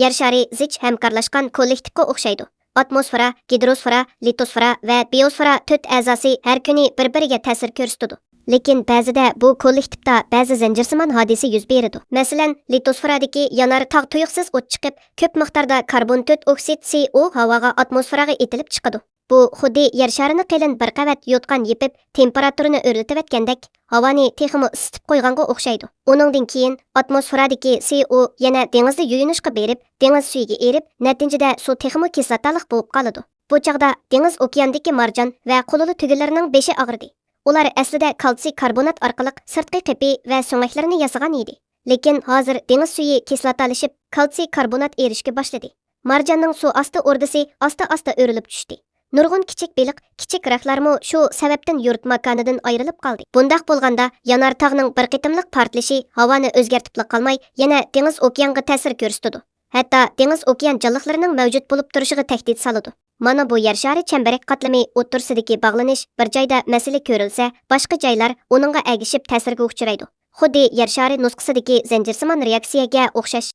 yer shari zich hamkorlashgan kollektivga o'xshaydi. Atmosfera, gidrosfera, litosfera va biosfera 4 a'zosi har kuni bir-biriga ta'sir ko'rsatadi. Lekin ba'zida bu kollektivda ba'zi zanjirsimon hodisa yuz beradi. Masalan, litosferadagi yanar tog' tuyuqsiz o't chiqib, ko'p miqdorda karbon 4 oksid CO havoga atmosferaga etilib chiqadi. Bu xuddi yer sharini qalin bir qavat yotgan yepib, temperaturini o'rlatavatgandek, havoni texmi isitib qo'yganga o'xshaydi. Uningdan keyin atmosferadagi CO yana dengizda yuyinishga berib, dengiz suyiga erib, natijada suv texmi kislotaliq bo'lib qoladi. Bu chaqda dengiz okeandagi marjon va qo'lili tugilarining beshi og'ridi. Ular aslida kalsiy karbonat orqali sirtqi qepi va so'ngaklarni yasagan edi. Lekin hozir dengiz suyi kislotalashib, kalsiy karbonat erishga boshladi. Marjonning suv osti o'rdasi asta-asta o'rilib tushdi. Nurg'un kichik beliq, kichik raqlarmo shu sababdan yurt makonidan ayrilib qoldi. Bundaq bo'lganda, yanar tog'ning bir qitimliq portlashi havoni o'zgartib qolmay, yana dengiz okeanga ta'sir ko'rsatadi. Hatto dengiz okean jonliqlarining mavjud bo'lib turishiga tahdid soladi. Mana bu yer shari chambarak qatlami o'ttirsidagi bog'lanish bir joyda masala ko'rilsa, boshqa joylar uningga agishib ta'sirga uchraydi. Xuddi yer shari nusxasidagi zanjirsimon reaksiyaga o'xshash.